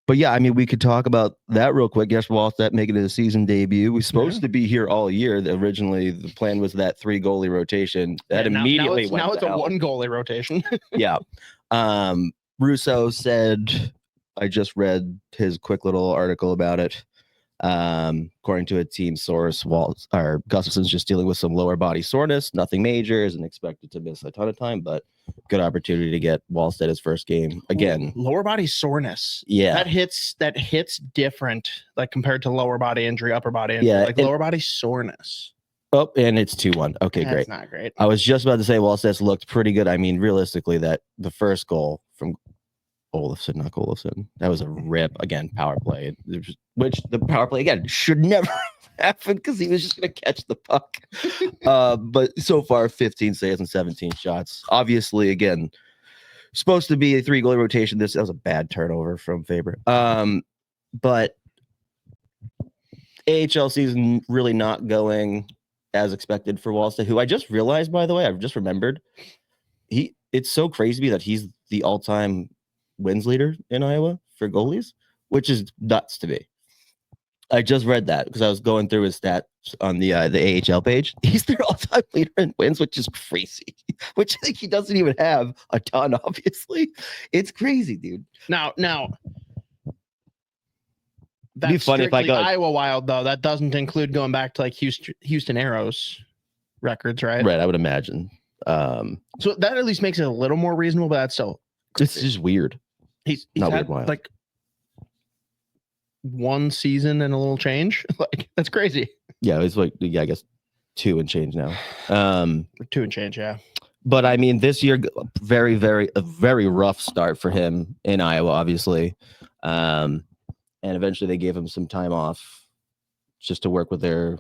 But yeah, I mean, we could talk about that real quick. Jesper Wallstedt making his season debut. We're supposed to be here all year. Originally, the plan was that 3 goalie rotation. That immediately went now it's down. a 1 goalie rotation. Yeah. Russo said, I just read his quick little article about it. According to a team source, Gustafson's just dealing with some lower body soreness, nothing major, isn't expected to miss a ton of time, but good opportunity to get Wallstedt his first game again. Lower body soreness. Yeah. That hits different, like compared to lower body injury, upper body injury. Yeah, like lower body soreness. Oh, and it's 2-1. Okay, That's great. not great. I was just about to say Wallstedt's looked pretty good. I mean, realistically, that the first goal from Olofsson, not Olofsson, that was a rip. Again, power play, which the power play, again, should never happen because he was just going to catch the puck. But so far, 15 saves and 17 shots. Obviously, again, supposed to be a 3 goalie rotation. That was a bad turnover from Faber. But AHL season really not going as expected for Wallstedt, who I just realized, by the way, I've just remembered, it's so crazy to me that he's the all-time wins leader in Iowa for goalies, which is nuts to me. I just read that because I was going through his stats on the AHL page. He's their all-time leader in wins, which is crazy. Which I think he doesn't even have a ton, obviously. It's crazy, dude. Now It'd be funny if I got Iowa Wild, though. That doesn't include going back to like Houston Arrows records, right? Right, I would imagine. So that at least makes it a little more reasonable, but that's still it's just weird. He's not had, weird, like 1 season and a little change. Like that's crazy. Yeah, it's like I guess 2 and change now. 2 and change, yeah. But I mean, this year, a very rough start for him in Iowa, obviously. And eventually they gave him some time off just to work with their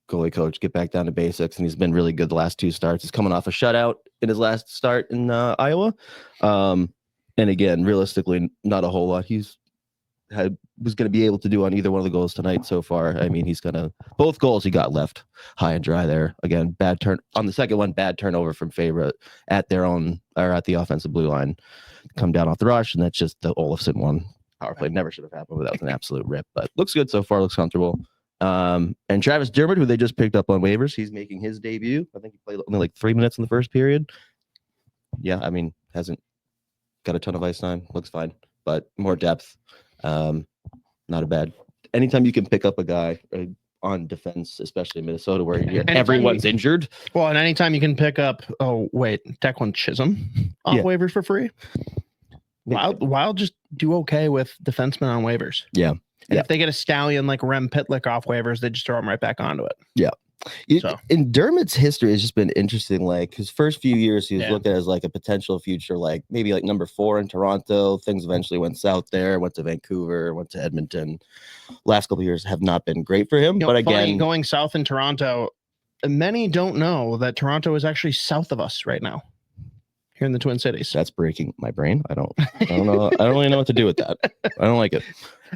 goalie coach, get back down to basics. And he's been really good the last 2 starts. He's coming off a shutout in his last start in Iowa. And again, realistically, not a whole lot was going to be able to do on either one of the goals tonight so far. I mean, both goals he got left high and dry there. Again, bad turn on the second one, bad turnover from Faber at their own or at the offensive blue line, come down off the rush, and that's just the Olofsson one. Power play never should have happened, but that was an absolute rip. But looks good so far, looks comfortable. And Travis Dermott, who they just picked up on waivers, he's making his debut. I think he played only like 3 minutes in the first period. Yeah, I mean, hasn't got a ton of ice time. Looks fine, but more depth. Not a bad. Anytime you can pick up a guy on defense, especially in Minnesota, where everyone's injured. Well, and anytime you can pick up, Declan Chisholm off waivers for free. Wild just do okay with defensemen on waivers. Yeah. And if they get a stallion like Rem Pitlick off waivers, they just throw him right back onto it. Yeah. In Dermott's history, it's just been interesting. Like his first few years, he was looked at as like a potential future, like maybe like number 4 in Toronto. Things eventually went south there, went to Vancouver, went to Edmonton. Last couple of years have not been great for him. But again, going south in Toronto, many don't know that Toronto is actually south of us right now. Here in the Twin Cities. That's breaking my brain. I don't know. I don't really know what to do with that. I don't like it.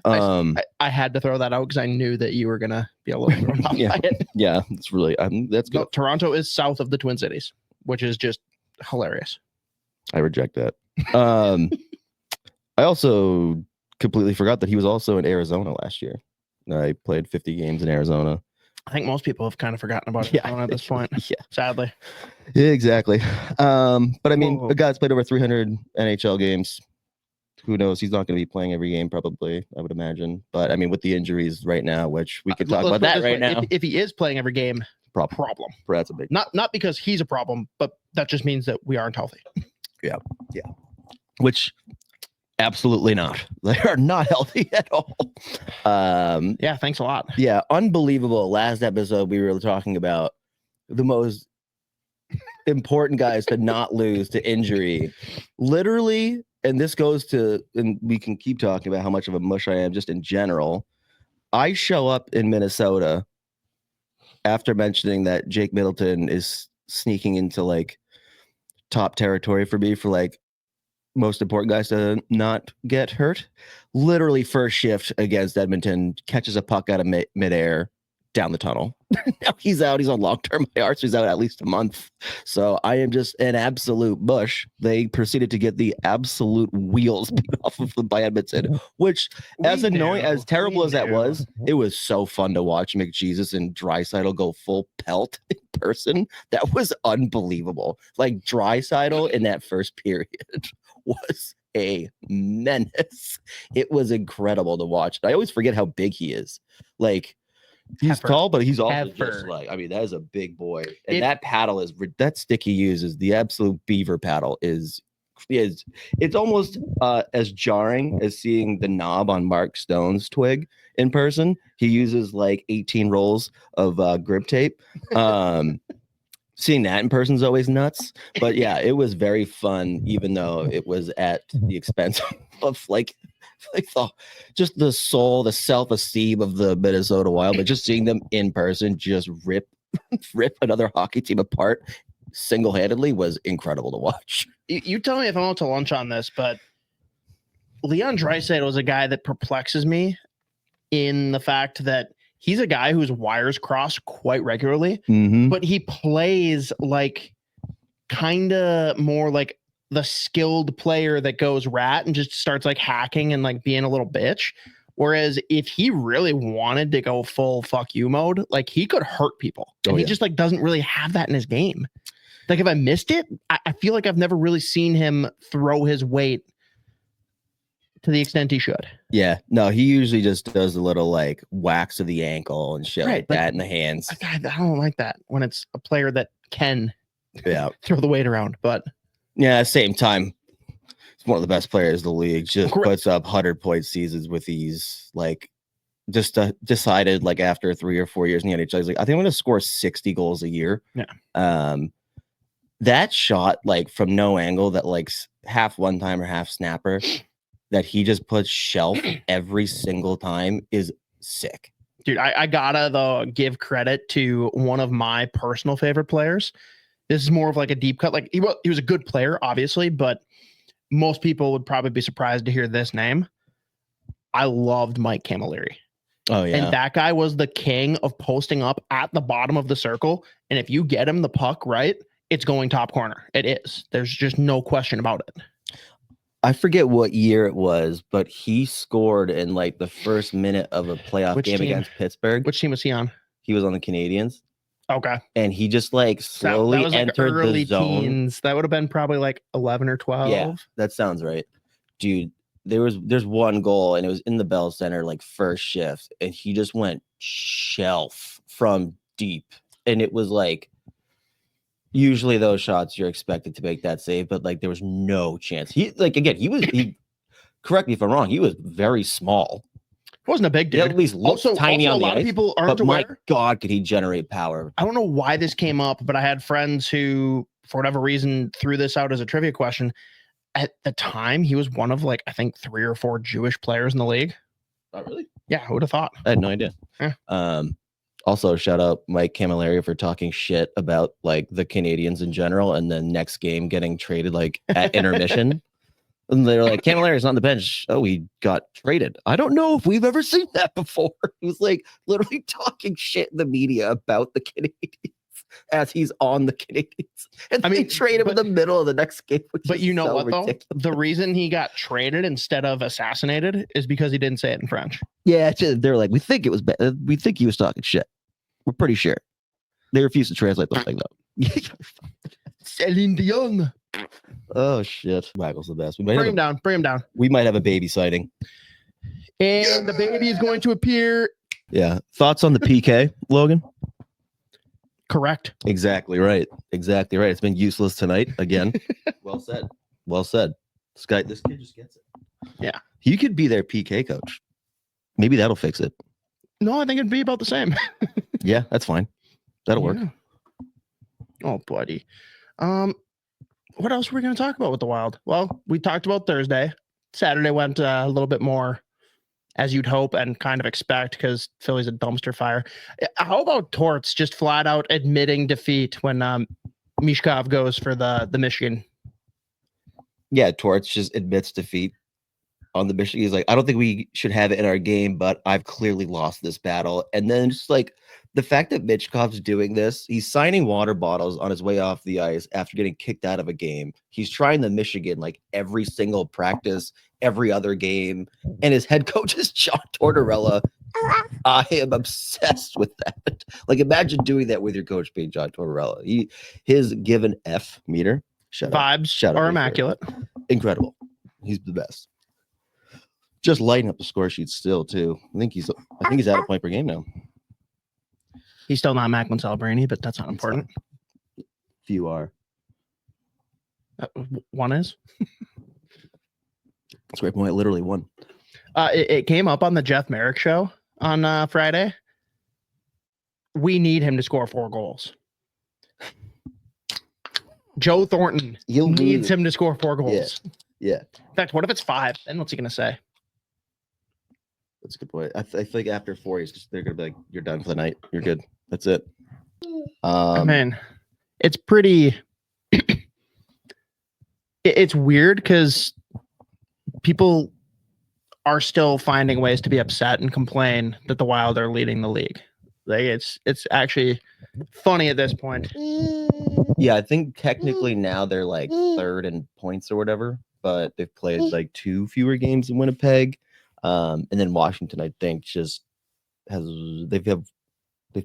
I had to throw that out because I knew that you were gonna be a little thrown off by it. Yeah, it's really that's good. No, Toronto is south of the Twin Cities, which is just hilarious. I reject that. I also completely forgot that he was also in Arizona last year. I played 50 games in Arizona. I think most people have kind of forgotten about it at this point. Yeah, sadly. Yeah, exactly. But I mean, a guy's played over 300 NHL games. Who knows? He's not going to be playing every game, probably, I would imagine. But I mean, with the injuries right now, which we could talk about that right now. If he is playing every game, problem. That's a big not because he's a problem, but that just means that we aren't healthy. Yeah. Which absolutely not. They are not healthy at all. Yeah, thanks a lot. Yeah, unbelievable. Last episode, we were talking about the most important guys to not lose to injury. Literally, and this goes to, and we can keep talking about how much of a mush I am just in general. I show up in Minnesota after mentioning that Jake Middleton is sneaking into like top territory for me for like most important guys to not get hurt. Literally first shift against Edmonton, catches a puck out of midair, down the tunnel. Now he's out. He's on long-term IR, so he's out at least a month. So I am just an absolute mush. They proceeded to get the absolute wheels beat off of them by Edmonton, which, as annoying, as terrible as that was, it was so fun to watch McJesus and Draisaitl go full pelt in person. That was unbelievable. Like Draisaitl in that first period was a menace. It was incredible to watch. I always forget how big he is. Like, he's tall, but he's also just like, I mean, that is a big boy. And that paddle is, that stick he uses, the absolute beaver paddle is it's almost as jarring as seeing the knob on Mark Stone's twig in person. He uses like 18 rolls of grip tape. Seeing that in person is always nuts. But yeah, it was very fun, even though it was at the expense of like the soul, the self-esteem of the Minnesota Wild. But just seeing them in person just rip another hockey team apart single-handedly was incredible to watch. You tell me if I'm out to lunch on this, but Leon Draisaitl is a guy that perplexes me in the fact that he's a guy whose wires cross quite regularly, but he plays like kind of more like the skilled player that goes rat and just starts like hacking and like being a little bitch. Whereas if he really wanted to go full fuck you mode, like he could hurt people. And he just like doesn't really have that in his game. Like if I missed it, I feel like I've never really seen him throw his weight to the extent he should. Yeah, no, he usually just does a little like whacks of the ankle and shit like that in the hands. I don't like that when it's a player that can throw the weight around. But yeah, at the same time, he's one of the best players in the league. Just puts up 100-point seasons with ease. Like just decided like after 3 or 4 years in the NHL, he's like, I think I'm going to score 60 goals a year. Yeah. That shot like from no angle, that like half one timer, half snapper, that he just puts shelf every single time is sick. Dude, I gotta though give credit to one of my personal favorite players. This is more of like a deep cut. Like he was a good player, obviously, but most people would probably be surprised to hear this name. I loved Mike Camilleri. Oh yeah. And that guy was the king of posting up at the bottom of the circle. And if you get him the puck right, it's going top corner. It is. There's just no question about it. I forget what year it was, but he scored in like the first minute of a playoff game against Pittsburgh. Which team was he on? He was on the Canadiens. Okay. And he just like slowly that was like entered early the zone. Teens. That would have been probably like 11 or 12. Yeah, that sounds right. Dude, there's one goal and it was in the Bell Center, like first shift, and he just went shelf from deep. And it was like, usually those shots you're expected to make that save, but like there was no chance. He correct me if I'm wrong, he was very small. It wasn't a big dude. He at least looked tiny on the ice. A lot of people aren't aware. My God, could he generate power? I don't know why this came up, but I had friends who, for whatever reason, threw this out as a trivia question. At the time, he was one of like, I think 3 or 4 Jewish players in the league. Oh, really? Yeah, who would have thought? I had no idea. Yeah. Also, shout out Mike Camilleri for talking shit about like the Canadians in general, and then next game getting traded like at intermission. And they're like, Camilleri's on the bench. Oh, he got traded. I don't know if we've ever seen that before. He was like literally talking shit in the media about the Canadians as he's on the Canadians. And they trade him in the middle of the next game. But you know what, ridiculous. Though? The reason he got traded instead of assassinated is because he didn't say it in French. Yeah, they're like, we think it was bad. We think he was talking shit. We're pretty sure. They refuse to translate the thing, though. Celine Dion. Oh, shit. Waggle's the best. Bring him down. Bring him down. We might have a baby sighting. And the baby is going to appear. Yeah. Thoughts on the PK, Logan? Correct. Exactly right. Exactly right. It's been useless tonight again. Well said. Well said. This kid just gets it. Yeah. He could be their PK coach. Maybe that'll fix it. No, I think it'd be about the same. Yeah, that's fine. That'll work. Oh, buddy. What else were we going to talk about with the Wild? Well, we talked about Thursday. Saturday went a little bit more as you'd hope and kind of expect because Philly's a dumpster fire. How about Torts just flat out admitting defeat when Mishkov goes for the Michigan? Yeah, Torts just admits defeat on the Michigan. He's like, I don't think we should have it in our game, but I've clearly lost this battle. And then just like the fact that Michkov's doing this, he's signing water bottles on his way off the ice after getting kicked out of a game. He's trying the Michigan like every single practice, every other game, and his head coach is John Tortorella. I am obsessed with that. Like, imagine doing that with your coach being John Tortorella. His given F meter vibes are immaculate. Incredible. He's the best. Just lighting up the score sheet still too. I think he's at a point per game now. He's still not Macklin Celebrini, but that's not important. Few are. One is. That's a great point. Literally one. It came up on the Jeff Merrick show on Friday. We need him to score 4 goals. Joe Thornton needs him to score 4 goals. Yeah. In fact, what if it's 5? Then what's he going to say? That's a good point. I think after 4, they're going to be like, you're done for the night. You're good. That's it. I mean, it's pretty... it's weird because people are still finding ways to be upset and complain that the Wild are leading the league. Like, it's actually funny at this point. Yeah, I think technically now they're like 3rd in points or whatever, but they've played like 2 fewer games in Winnipeg. And then Washington, I think, just they've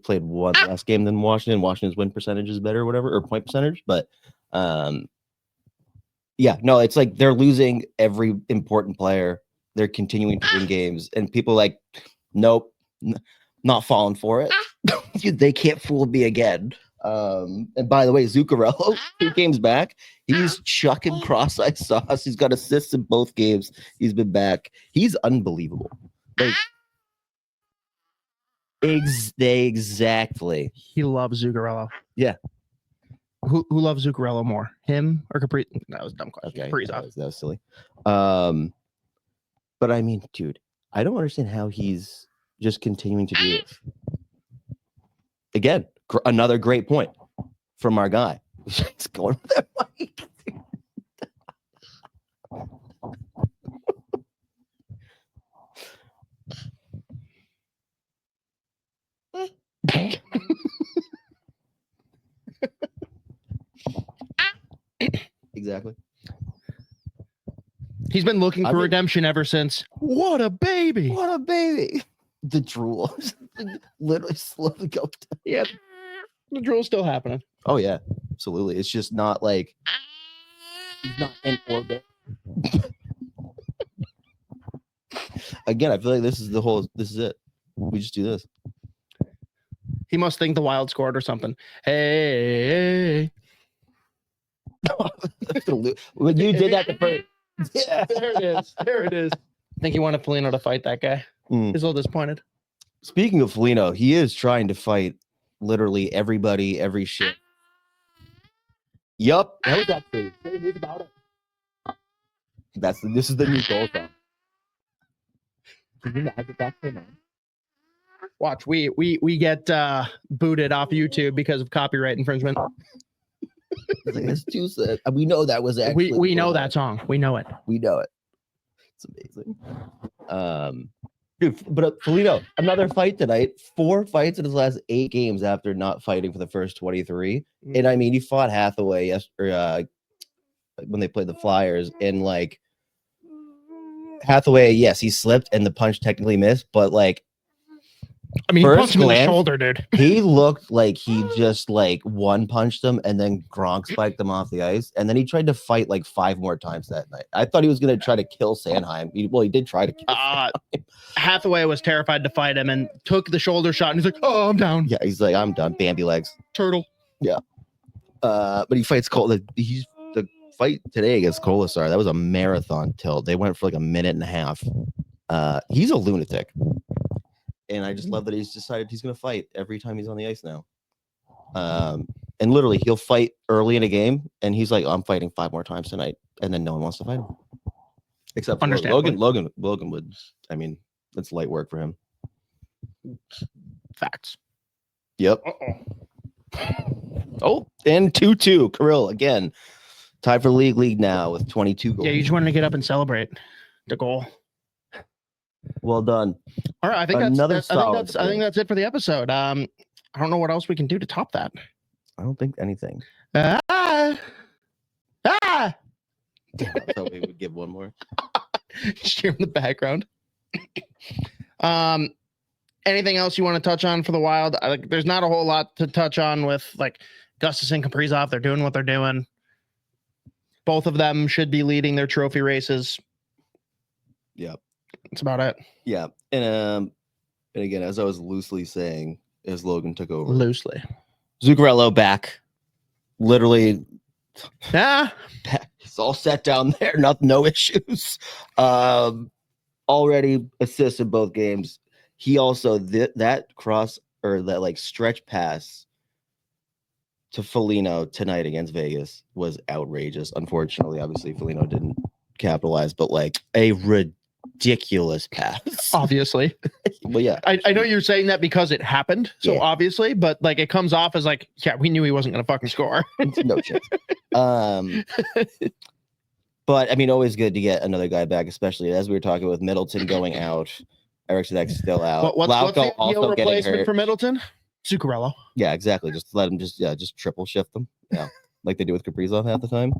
played 1 less game than Washington. Washington's win percentage is better or whatever, or point percentage. But yeah, no, it's like they're losing every important player. They're continuing to win games, and people are like, nope, not falling for it. They can't fool me again. And by the way, Zuccarello, 2 games back, he's chucking cross-eyed sauce. He's got assists in both games. He's been back. He's unbelievable. Like, exactly. He loves Zuccarello. Yeah. Who loves Zuccarello more, him or Kaprizov? That was a dumb question. Okay, Kaprizov. that was silly. But I mean, dude, I don't understand how he's just continuing to do it. Again, another great point from our guy. He's going with that mic. Exactly. He's been looking for redemption ever since. What a baby! What a baby! The drool literally slowly go down. Yeah, the drool's still happening. Oh yeah, absolutely. It's just not like he's not in orbit. Again, I feel like this is it. We just do this. He must think the Wild scored or something. Hey. When you did that the first. Yeah, there it is. I think he wanted Foligno to fight that guy. He's a little disappointed. Speaking of Foligno, he is trying to fight literally everybody, every shit. Yup. That was actually about it. This is the new goal song. Can you imagine that for now? Watch, we get booted off YouTube because of copyright infringement. Like, that's too sad. We know that was actually we know that song. We know it. We know it. It's amazing. Dude, but Foligno, another fight tonight. 4 fights in his last 8 games after not fighting for the first 23. And I mean, he fought Hathaway when they played the Flyers, and like Hathaway, yes, he slipped and the punch technically missed, but like, I mean, he punched him in the shoulder, dude. He looked like he just like one punched him and then Gronk spiked him off the ice. And then he tried to fight like 5 more times that night. I thought he was going to try to kill Sanheim. He did try to kill Sanheim. Hathaway was terrified to fight him and took the shoulder shot. And he's like, oh, I'm down. Yeah, he's like, I'm done. Bambi legs. Turtle. Yeah. But he fights Cole. The fight today against Kolasar, that was a marathon tilt. They went for like a minute and a half. He's a lunatic. And I just love that he's decided he's going to fight every time he's on the ice now. And literally, he'll fight early in a game, and he's like, I'm fighting 5 more times tonight. And then no one wants to fight him. Except for Logan would, I mean, that's light work for him. Facts. Yep. Oh, and 2-2. Kirill, again, tied for the league now with 22 goals. Yeah, you just wanted to get up and celebrate the goal. Well done. All right, I think that's it for the episode. I don't know what else we can do to top that. I don't think anything. Ah! Damn, I thought we would give one more. Just hear in the background. Anything else you want to touch on for the Wild? There's not a whole lot to touch on with like Gustis and Kaprizov. They're doing what they're doing. Both of them should be leading their trophy races. Yep. That's about it. Yeah. And again, as I was loosely saying, as Logan took over. Loosely. Zuccarello back. Literally. Yeah. It's all set down there. No issues. Already assists in both games. He also that cross or that like stretch pass to Foligno tonight against Vegas was outrageous. Unfortunately, obviously Foligno didn't capitalize, but like a ridiculous pass. Obviously. Well, yeah. I know you're saying that because it happened. So Yeah. obviously, but like it comes off as like, yeah, we knew he wasn't going to fucking score. No chance. But I mean, always good to get another guy back, especially as we were talking with Middleton going out. Ericsson's still out. What's Lauco the also getting replacement hurt. for Middleton? Zuccarello. Yeah, exactly. Just let him just triple shift them. Yeah, like they do with Kaprizov half the time.